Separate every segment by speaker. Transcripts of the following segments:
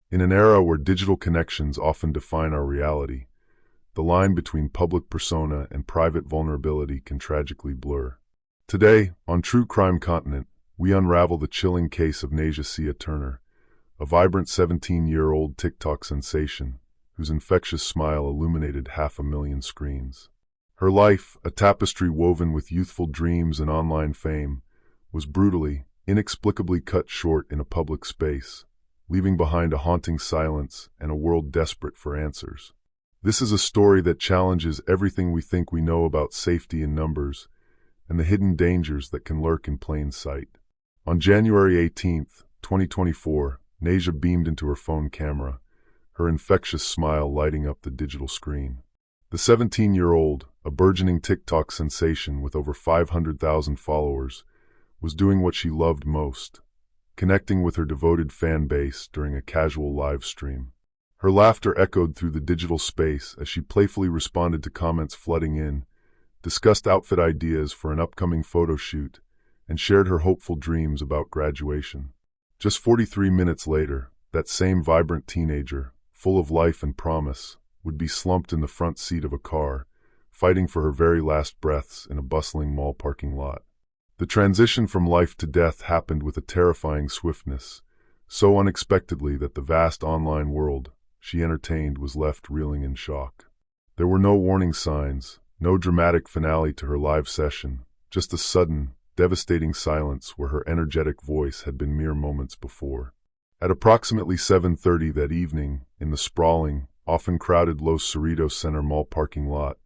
Speaker 1: In an era where digital connections often define our reality, the line between public persona and private vulnerability can tragically blur. Today, on True Crime Continent, we unravel the chilling case of Nahsiyah Turner, a vibrant 17-year-old TikTok sensation whose infectious smile illuminated 500,000 screens. Her life, a tapestry woven with youthful dreams and online fame, was brutally, inexplicably cut short in a public space, leaving behind a haunting silence and a world desperate for answers. This is a story that challenges everything we think we know about safety in numbers and the hidden dangers that can lurk in plain sight. On January 18, 2024, Nahsiyah beamed into her phone camera, her infectious smile lighting up the digital screen. The 17-year-old, a burgeoning TikTok sensation with over 500,000 followers, was doing what she loved most, connecting with her devoted fan base during a casual live stream. Her laughter echoed through the digital space as she playfully responded to comments flooding in, discussed outfit ideas for an upcoming photo shoot, and shared her hopeful dreams about graduation. Just 43 minutes later, that same vibrant teenager, full of life and promise, would be slumped in the front seat of a car, fighting for her very last breaths in a bustling mall parking lot. The transition from life to death happened with a terrifying swiftness, so unexpectedly that the vast online world she entertained was left reeling in shock. There were no warning signs, no dramatic finale to her live session, just a sudden, devastating silence where her energetic voice had been mere moments before. At approximately 7:30 that evening, in the sprawling, often crowded Los Cerritos Center Mall parking lot,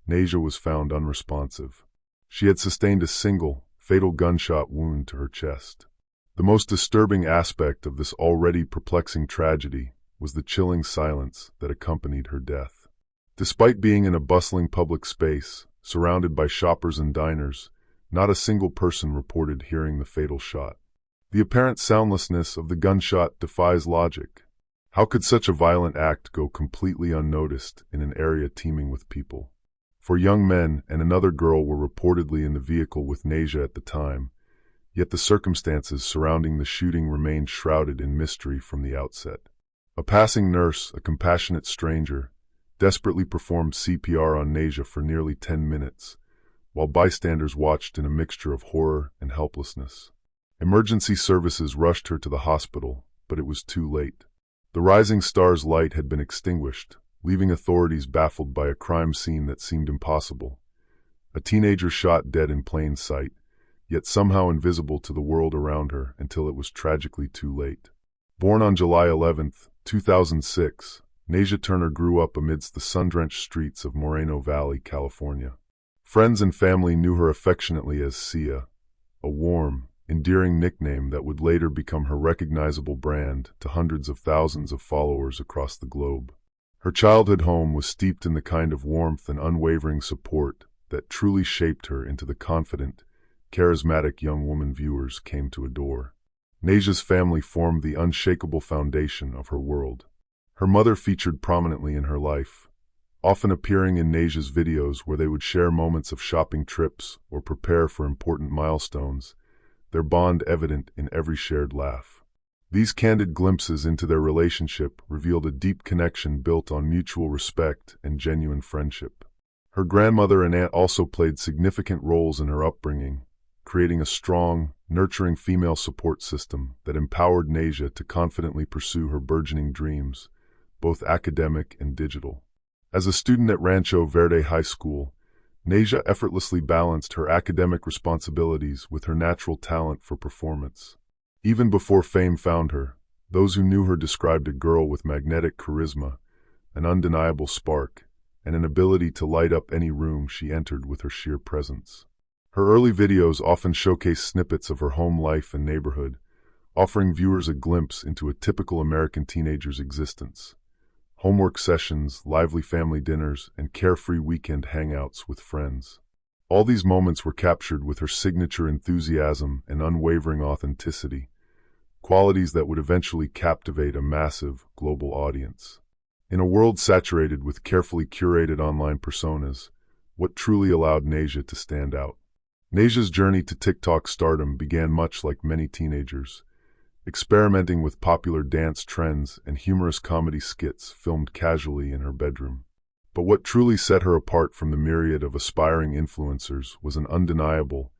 Speaker 1: Nahsiyah was found unresponsive. She had sustained a single, fatal gunshot wound to her chest. The most disturbing aspect of this already perplexing tragedy was the chilling silence that accompanied her death. Despite being in a bustling public space, surrounded by shoppers and diners, not a single person reported hearing the fatal shot. The apparent soundlessness of the gunshot defies logic. How could such a violent act go completely unnoticed in an area teeming with people? 4 young men and another girl were reportedly in the vehicle with Nahsiyah at the time, yet the circumstances surrounding the shooting remained shrouded in mystery from the outset. A passing nurse, a compassionate stranger, desperately performed CPR on Nahsiyah for nearly 10 minutes, while bystanders watched in a mixture of horror and helplessness. Emergency services rushed her to the hospital, but it was too late. The rising star's light had been extinguished, leaving authorities baffled by a crime scene that seemed impossible. A teenager shot dead in plain sight, yet somehow invisible to the world around her until it was tragically too late. Born on July 11, 2006, Nahsiyah Turner grew up amidst the sun-drenched streets of Moreno Valley, California. Friends and family knew her affectionately as Sia, a warm, endearing nickname that would later become her recognizable brand to hundreds of thousands of followers across the globe. Her childhood home was steeped in the kind of warmth and unwavering support that truly shaped her into the confident, charismatic young woman viewers came to adore. Nahsiyah's family formed the unshakable foundation of her world. Her mother featured prominently in her life, often appearing in Nahsiyah's videos where they would share moments of shopping trips or prepare for important milestones, their bond evident in every shared laugh. These candid glimpses into their relationship revealed a deep connection built on mutual respect and genuine friendship. Her grandmother and aunt also played significant roles in her upbringing, creating a strong, nurturing female support system that empowered Nahsiyah to confidently pursue her burgeoning dreams, both academic and digital. As a student at Rancho Verde High School, Nahsiyah effortlessly balanced her academic responsibilities with her natural talent for performance. Even before fame found her, those who knew her described a girl with magnetic charisma, an undeniable spark, and an ability to light up any room she entered with her sheer presence. Her early videos often showcased snippets of her home life and neighborhood, offering viewers a glimpse into a typical American teenager's existence. Homework sessions, lively family dinners, and carefree weekend hangouts with friends. All these moments were captured with her signature enthusiasm and unwavering authenticity, qualities that would eventually captivate a massive, global audience. In a world saturated with carefully curated online personas, what truly allowed Nahsiyah to stand out? Nahsiyah's journey to TikTok stardom began much like many teenagers, experimenting with popular dance trends and humorous comedy skits filmed casually in her bedroom. But what truly set her apart from the myriad of aspiring influencers was an undeniable,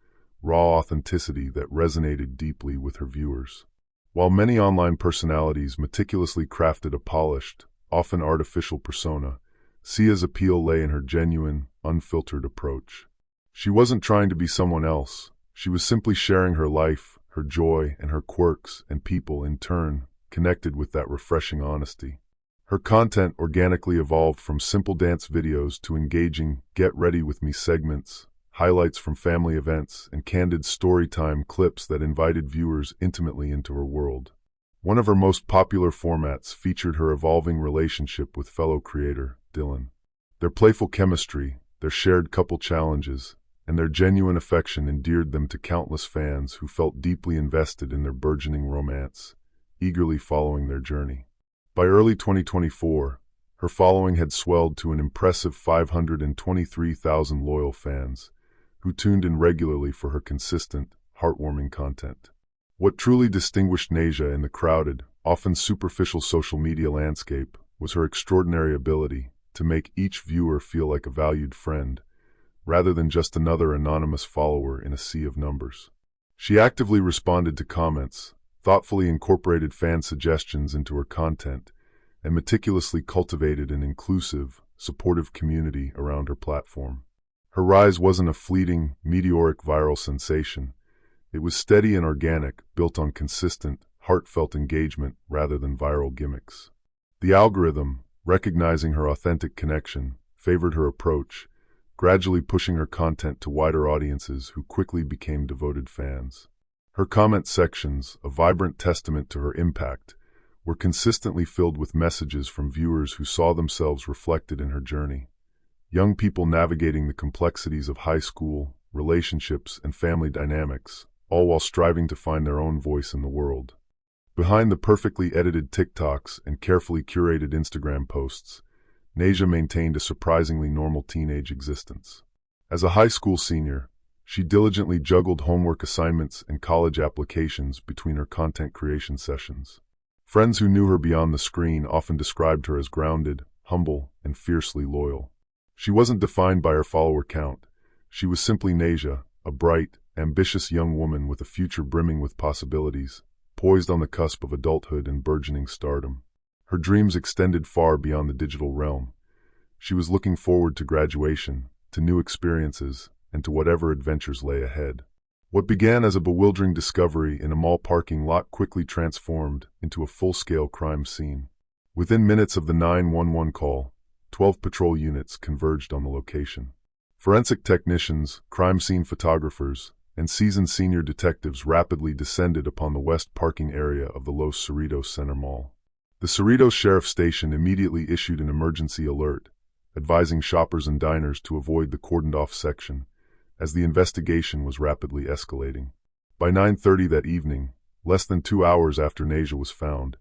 Speaker 1: raw authenticity that resonated deeply with her viewers. While many online personalities meticulously crafted a polished, often artificial persona, Sia's appeal lay in her genuine, unfiltered approach. She wasn't trying to be someone else. She was simply sharing her life, her joy, and her quirks, and people, in turn, connected with that refreshing honesty. Her content organically evolved from simple dance videos to engaging Get Ready With Me segments, highlights from family events, and candid storytime clips that invited viewers intimately into her world. One of her most popular formats featured her evolving relationship with fellow creator, Dylan. Their playful chemistry, their shared couple challenges, and their genuine affection endeared them to countless fans who felt deeply invested in their burgeoning romance, eagerly following their journey. By early 2024, her following had swelled to an impressive 523,000 loyal fans, who tuned in regularly for her consistent, heartwarming content. What truly distinguished Nahsiyah in the crowded, often superficial social media landscape was her extraordinary ability to make each viewer feel like a valued friend, rather than just another anonymous follower in a sea of numbers. She actively responded to comments, thoughtfully incorporated fan suggestions into her content, and meticulously cultivated an inclusive, supportive community around her platform. Her rise wasn't a fleeting, meteoric viral sensation. It was steady and organic, built on consistent, heartfelt engagement rather than viral gimmicks. The algorithm, recognizing her authentic connection, favored her approach, gradually pushing her content to wider audiences who quickly became devoted fans. Her comment sections, a vibrant testament to her impact, were consistently filled with messages from viewers who saw themselves reflected in her journey. Young people navigating the complexities of high school, relationships, and family dynamics, all while striving to find their own voice in the world. Behind the perfectly edited TikToks and carefully curated Instagram posts, Nahsiyah maintained a surprisingly normal teenage existence. As a high school senior, she diligently juggled homework assignments and college applications between her content creation sessions. Friends who knew her beyond the screen often described her as grounded, humble, and fiercely loyal. She wasn't defined by her follower count. She was simply Nahsiyah, a bright, ambitious young woman with a future brimming with possibilities, poised on the cusp of adulthood and burgeoning stardom. Her dreams extended far beyond the digital realm. She was looking forward to graduation, to new experiences, and to whatever adventures lay ahead. What began as a bewildering discovery in a mall parking lot quickly transformed into a full-scale crime scene. Within minutes of the 911 call, 12 patrol units converged on the location. Forensic technicians, crime scene photographers, and seasoned senior detectives rapidly descended upon the west parking area of the Los Cerritos Center Mall. The Cerritos Sheriff Station immediately issued an emergency alert, advising shoppers and diners to avoid the cordoned-off section, as the investigation was rapidly escalating. By 9:30 that evening, less than 2 hours after Nahsiyah was found,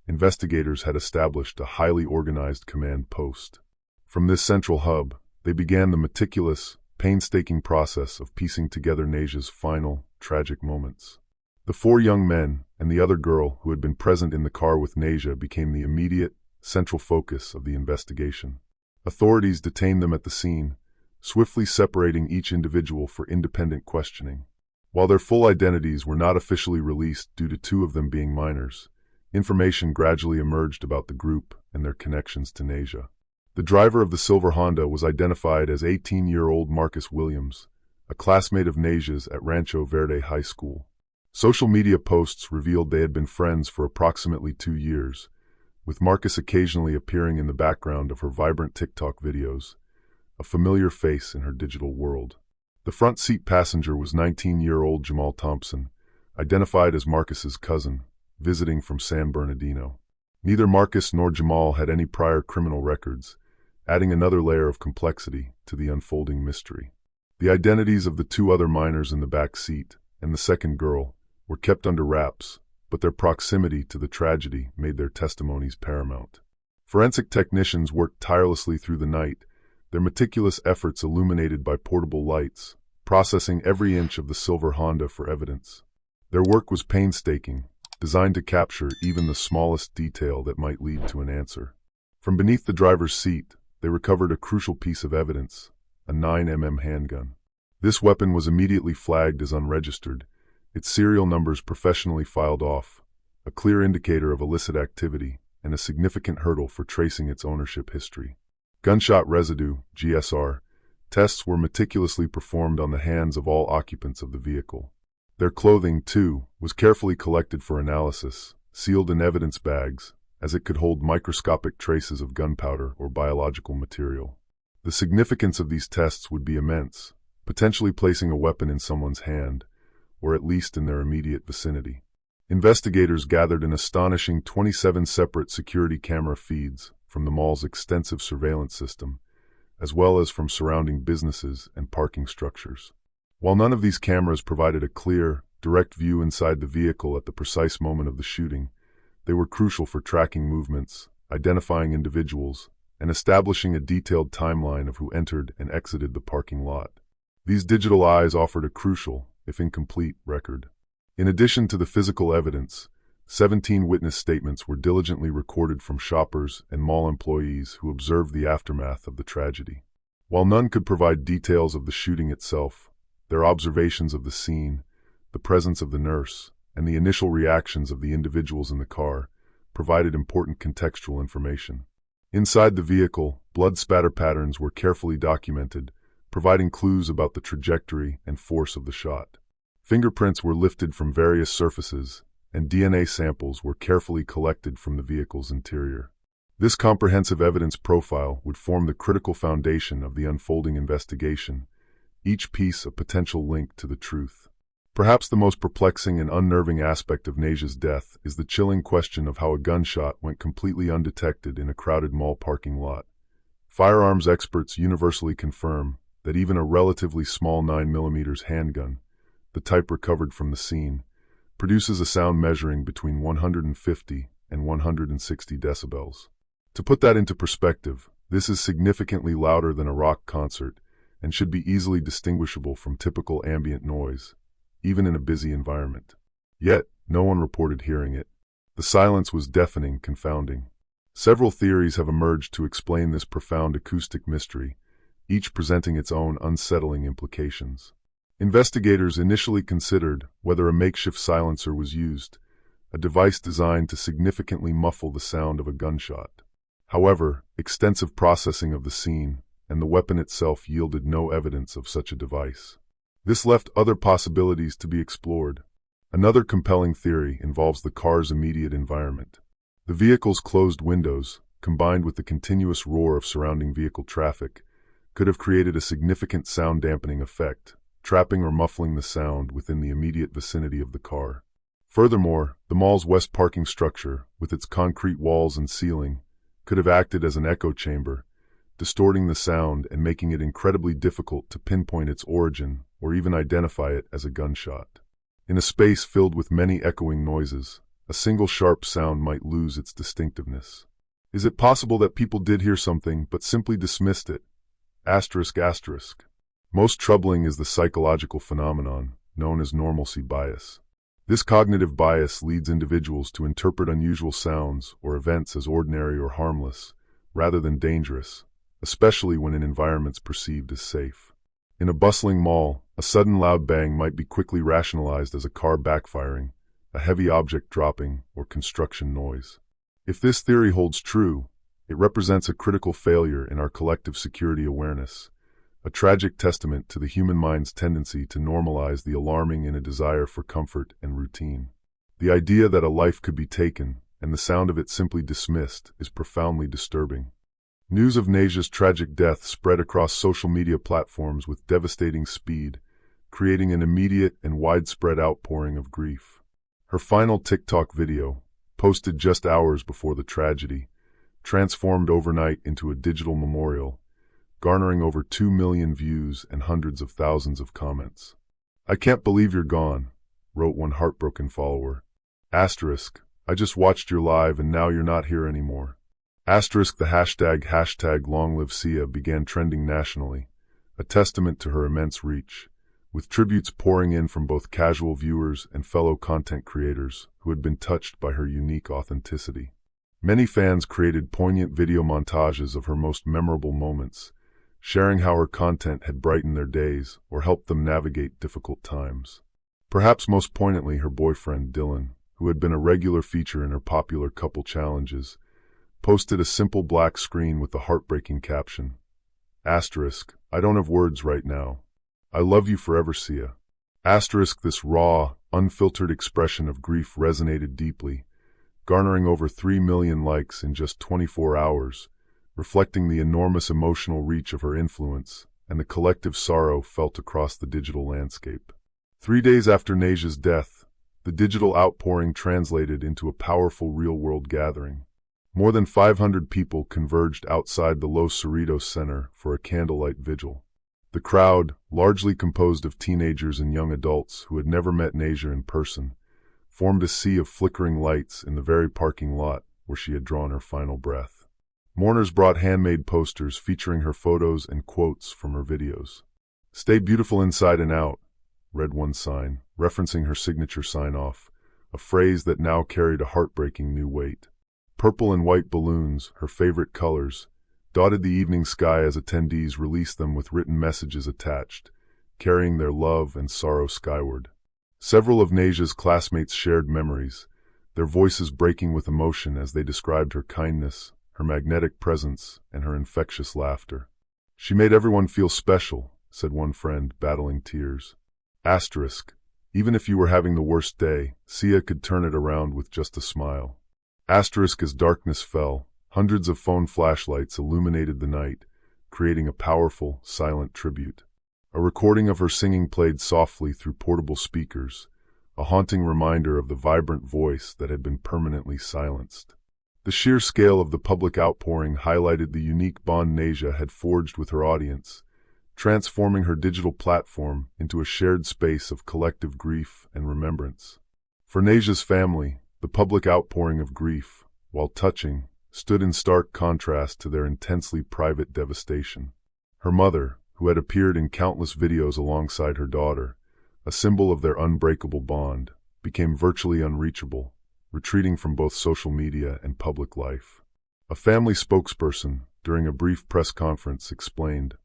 Speaker 1: investigators had established a highly organized command post. From this central hub, they began the meticulous, painstaking process of piecing together Nahsiyah's final, tragic moments. The 4 young men and the other girl who had been present in the car with Nahsiyah became the immediate, central focus of the investigation. Authorities detained them at the scene, swiftly separating each individual for independent questioning. While their full identities were not officially released due to 2 of them being minors, information gradually emerged about the group and their connections to Nahsiyah. The driver of the silver Honda was identified as 18-year-old Marcus Williams, a classmate of Nahsiyah's at Rancho Verde High School. Social media posts revealed they had been friends for approximately 2 years, with Marcus occasionally appearing in the background of her vibrant TikTok videos, a familiar face in her digital world. The front seat passenger was 19-year-old Jamal Thompson, identified as Marcus's cousin, visiting from San Bernardino. Neither Marcus nor Jamal had any prior criminal records, adding another layer of complexity to the unfolding mystery. The identities of the 2 other minors in the back seat and the second girl were kept under wraps, but their proximity to the tragedy made their testimonies paramount. Forensic technicians worked tirelessly through the night, their meticulous efforts illuminated by portable lights, processing every inch of the silver Honda for evidence. Their work was painstaking, designed to capture even the smallest detail that might lead to an answer. From beneath the driver's seat, they recovered a crucial piece of evidence, a 9mm handgun. This weapon was immediately flagged as unregistered, its serial numbers professionally filed off, a clear indicator of illicit activity and a significant hurdle for tracing its ownership history. Gunshot residue, GSR, tests were meticulously performed on the hands of all occupants of the vehicle. Their clothing, too, was carefully collected for analysis, sealed in evidence bags, as it could hold microscopic traces of gunpowder or biological material. The significance of these tests would be immense, potentially placing a weapon in someone's hand, or at least in their immediate vicinity. Investigators gathered an astonishing 27 separate security camera feeds from the mall's extensive surveillance system, as well as from surrounding businesses and parking structures. While none of these cameras provided a clear, direct view inside the vehicle at the precise moment of the shooting, they were crucial for tracking movements, identifying individuals, and establishing a detailed timeline of who entered and exited the parking lot. These digital eyes offered a crucial, if incomplete, record. In addition to the physical evidence, 17 witness statements were diligently recorded from shoppers and mall employees who observed the aftermath of the tragedy. While none could provide details of the shooting itself, their observations of the scene, the presence of the nurse, and the initial reactions of the individuals in the car provided important contextual information. Inside the vehicle, blood spatter patterns were carefully documented, providing clues about the trajectory and force of the shot. Fingerprints were lifted from various surfaces, and DNA samples were carefully collected from the vehicle's interior. This comprehensive evidence profile would form the critical foundation of the unfolding investigation, each piece a potential link to the truth. Perhaps the most perplexing and unnerving aspect of Nahsiah's death is the chilling question of how a gunshot went completely undetected in a crowded mall parking lot. Firearms experts universally confirm that even a relatively small 9mm handgun, the type recovered from the scene, produces a sound measuring between 150 and 160 decibels. To put that into perspective, this is significantly louder than a rock concert and should be easily distinguishable from typical ambient noise, even in a busy environment. Yet, no one reported hearing it. The silence was deafening, confounding. Several theories have emerged to explain this profound acoustic mystery, each presenting its own unsettling implications. Investigators initially considered whether a makeshift silencer was used, a device designed to significantly muffle the sound of a gunshot. However, extensive processing of the scene and the weapon itself yielded no evidence of such a device. This left other possibilities to be explored. Another compelling theory involves the car's immediate environment. The vehicle's closed windows, combined with the continuous roar of surrounding vehicle traffic, could have created a significant sound dampening effect, trapping or muffling the sound within the immediate vicinity of the car. Furthermore, the mall's west parking structure, with its concrete walls and ceiling, could have acted as an echo chamber, distorting the sound and making it incredibly difficult to pinpoint its origin or even identify it as a gunshot. In a space filled with many echoing noises, a single sharp sound might lose its distinctiveness. Is it possible that people did hear something but simply dismissed it? ***. Most troubling is the psychological phenomenon known as normalcy bias. This cognitive bias leads individuals to interpret unusual sounds or events as ordinary or harmless, rather than dangerous, especially when in environments perceived as safe. In a bustling mall, a sudden loud bang might be quickly rationalized as a car backfiring, a heavy object dropping, or construction noise. If this theory holds true, it represents a critical failure in our collective security awareness, a tragic testament to the human mind's tendency to normalize the alarming in a desire for comfort and routine. The idea that a life could be taken, and the sound of it simply dismissed, is profoundly disturbing. News of Nahsiah's tragic death spread across social media platforms with devastating speed, creating an immediate and widespread outpouring of grief. Her final TikTok video, posted just hours before the tragedy, transformed overnight into a digital memorial, garnering over 2 million views and hundreds of thousands of comments. "I can't believe you're gone," wrote one heartbroken follower. Asterisk, "I just watched your live and now you're not here anymore." Asterisk, the hashtag #LongLiveSia began trending nationally, a testament to her immense reach, with tributes pouring in from both casual viewers and fellow content creators who had been touched by her unique authenticity. Many fans created poignant video montages of her most memorable moments, sharing how her content had brightened their days or helped them navigate difficult times. Perhaps most poignantly, her boyfriend, Dylan, who had been a regular feature in her popular couple challenges, posted a simple black screen with the heartbreaking caption, "I don't have words right now. I love you forever, Sia." This raw, unfiltered expression of grief resonated deeply, garnering over 3 million likes in just 24 hours, reflecting the enormous emotional reach of her influence and the collective sorrow felt across the digital landscape. 3 days after Nahsiah's death, the digital outpouring translated into a powerful real-world gathering. More than 500 people converged outside the Los Cerritos Center for a candlelight vigil. The crowd, largely composed of teenagers and young adults who had never met Nahsiah in person, formed a sea of flickering lights in the very parking lot where she had drawn her final breath. Mourners brought handmade posters featuring her photos and quotes from her videos. "Stay beautiful inside and out," read one sign, referencing her signature sign-off, a phrase that now carried a heartbreaking new weight. Purple and white balloons, her favorite colors, dotted the evening sky as attendees released them with written messages attached, carrying their love and sorrow skyward. Several of Nahsiah's classmates shared memories, their voices breaking with emotion as they described her kindness, her magnetic presence, and her infectious laughter. "She made everyone feel special," said one friend, battling tears. Even if you were having the worst day, Sia could turn it around with just a smile. As darkness fell, hundreds of phone flashlights illuminated the night, creating a powerful, silent tribute. A recording of her singing played softly through portable speakers, a haunting reminder of the vibrant voice that had been permanently silenced. The sheer scale of the public outpouring highlighted the unique bond Nahsiah had forged with her audience, transforming her digital platform into a shared space of collective grief and remembrance. For Nahsiah's family, the public outpouring of grief, while touching, stood in stark contrast to their intensely private devastation. Her mother, who had appeared in countless videos alongside her daughter, a symbol of their unbreakable bond, became virtually unreachable, retreating from both social media and public life. A family spokesperson, during a brief press conference, explained,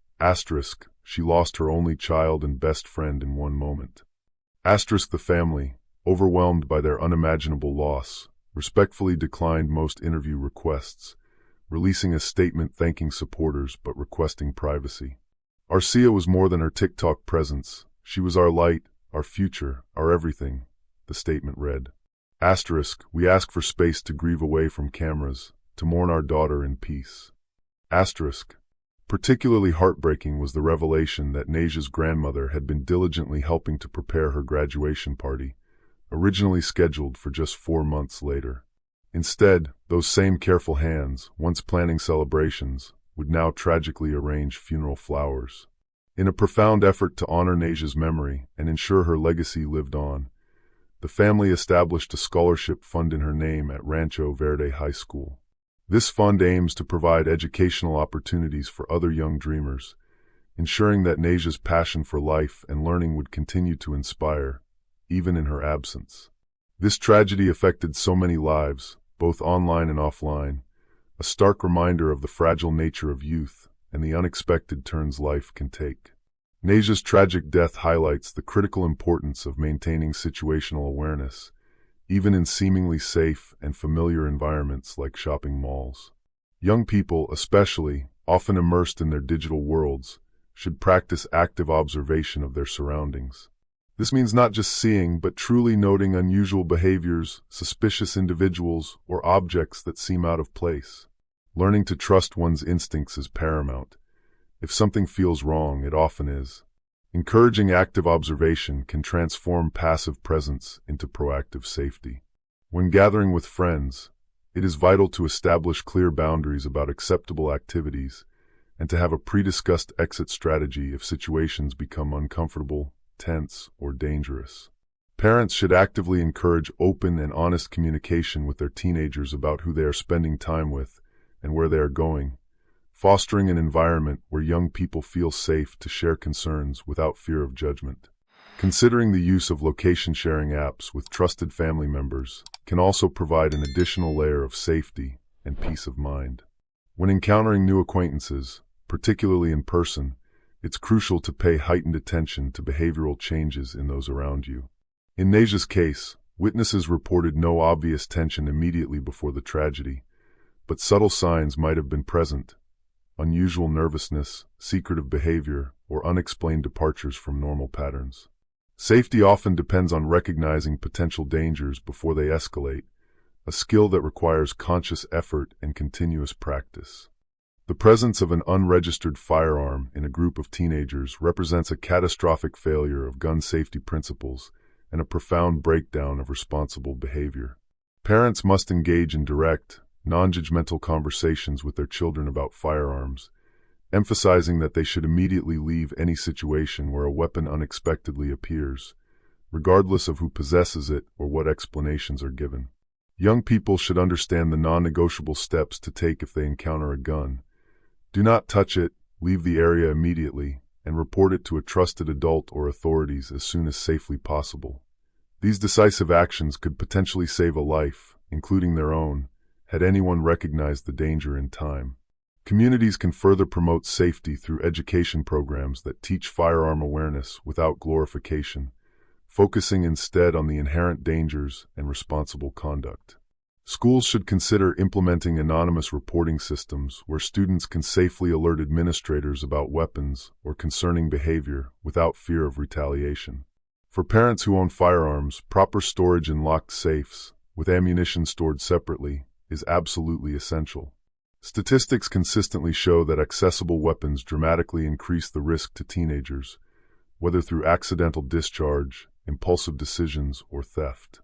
Speaker 1: "She lost her only child and best friend in one moment." The family, overwhelmed by their unimaginable loss, respectfully declined most interview requests, releasing a statement thanking supporters but requesting privacy. "Sia was more than her TikTok presence. She was our light, our future, our everything," the statement read. "We ask for space to grieve away from cameras, to mourn our daughter in peace." Particularly heartbreaking was the revelation that Nahsiah's grandmother had been diligently helping to prepare her graduation party, originally scheduled for just 4 months later. Instead, those same careful hands, once planning celebrations, would now tragically arrange funeral flowers. In a profound effort to honor Nahsiah's memory and ensure her legacy lived on, the family established a scholarship fund in her name at Rancho Verde High School. This fund aims to provide educational opportunities for other young dreamers, ensuring that Nahsiah's passion for life and learning would continue to inspire, even in her absence. This tragedy affected so many lives, both online and offline, a stark reminder of the fragile nature of youth and the unexpected turns life can take. Nahsiah's tragic death highlights the critical importance of maintaining situational awareness, even in seemingly safe and familiar environments like shopping malls. Young people, especially, often immersed in their digital worlds, should practice active observation of their surroundings. This means not just seeing, but truly noting unusual behaviors, suspicious individuals, or objects that seem out of place. Learning to trust one's instincts is paramount. If something feels wrong, it often is. Encouraging active observation can transform passive presence into proactive safety. When gathering with friends, it is vital to establish clear boundaries about acceptable activities and to have a pre-discussed exit strategy if situations become uncomfortable, tense, or dangerous. Parents should actively encourage open and honest communication with their teenagers about who they are spending time with and where they are going, fostering an environment where young people feel safe to share concerns without fear of judgment. Considering the use of location-sharing apps with trusted family members can also provide an additional layer of safety and peace of mind. When encountering new acquaintances, particularly in person, it's crucial to pay heightened attention to behavioral changes in those around you. In Nahsiah's case, witnesses reported no obvious tension immediately before the tragedy, but subtle signs might have been present: unusual nervousness, secretive behavior, or unexplained departures from normal patterns. Safety often depends on recognizing potential dangers before they escalate, a skill that requires conscious effort and continuous practice. The presence of an unregistered firearm in a group of teenagers represents a catastrophic failure of gun safety principles and a profound breakdown of responsible behavior. Parents must engage in direct, non-judgmental conversations with their children about firearms, emphasizing that they should immediately leave any situation where a weapon unexpectedly appears, regardless of who possesses it or what explanations are given. Young people should understand the non-negotiable steps to take if they encounter a gun. Do not touch it, leave the area immediately, and report it to a trusted adult or authorities as soon as safely possible. These decisive actions could potentially save a life, including their own, had anyone recognized the danger in time. Communities can further promote safety through education programs that teach firearm awareness without glorification, focusing instead on the inherent dangers and responsible conduct. Schools should consider implementing anonymous reporting systems where students can safely alert administrators about weapons or concerning behavior without fear of retaliation. For parents who own firearms, proper storage in locked safes, with ammunition stored separately, is absolutely essential. Statistics consistently show that accessible weapons dramatically increase the risk to teenagers, whether through accidental discharge, impulsive decisions, or theft.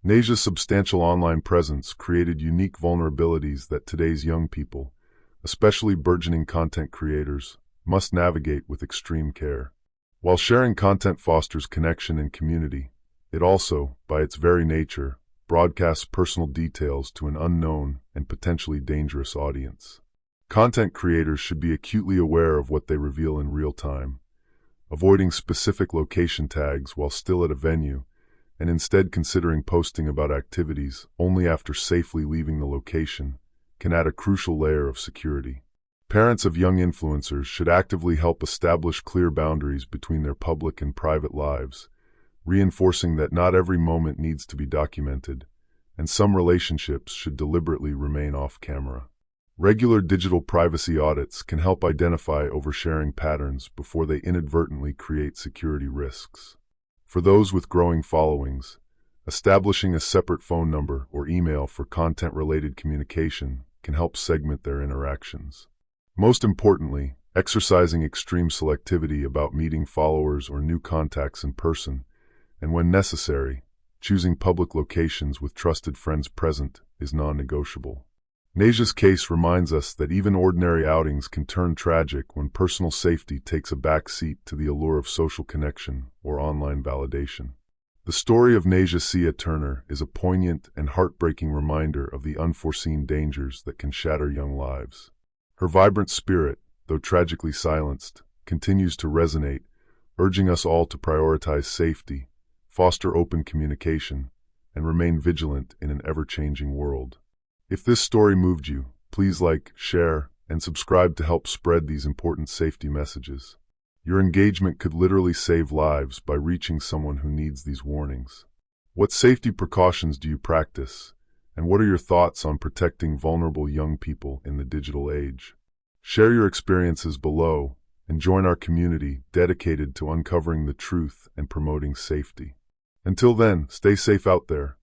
Speaker 1: Nahsiah's substantial online presence created unique vulnerabilities that today's young people, especially burgeoning content creators, must navigate with extreme care. While sharing content fosters connection and community, it also, by its very nature, broadcasts personal details to an unknown and potentially dangerous audience. Content creators should be acutely aware of what they reveal in real time, avoiding specific location tags while still at a venue, and instead considering posting about activities only after safely leaving the location, can add a crucial layer of security. Parents of young influencers should actively help establish clear boundaries between their public and private lives, reinforcing that not every moment needs to be documented, and some relationships should deliberately remain off-camera. Regular digital privacy audits can help identify oversharing patterns before they inadvertently create security risks. For those with growing followings, establishing a separate phone number or email for content-related communication can help segment their interactions. Most importantly, exercising extreme selectivity about meeting followers or new contacts in person, and when necessary, choosing public locations with trusted friends present is non-negotiable. Nahsiah's case reminds us that even ordinary outings can turn tragic when personal safety takes a back seat to the allure of social connection or online validation. The story of Nahsiyah Turner is a poignant and heartbreaking reminder of the unforeseen dangers that can shatter young lives. Her vibrant spirit, though tragically silenced, continues to resonate, urging us all to prioritize safety, foster open communication, and remain vigilant in an ever-changing world. If this story moved you, please like, share, and subscribe to help spread these important safety messages. Your engagement could literally save lives by reaching someone who needs these warnings. What safety precautions do you practice, and what are your thoughts on protecting vulnerable young people in the digital age? Share your experiences below and join our community dedicated to uncovering the truth and promoting safety. Until then, stay safe out there,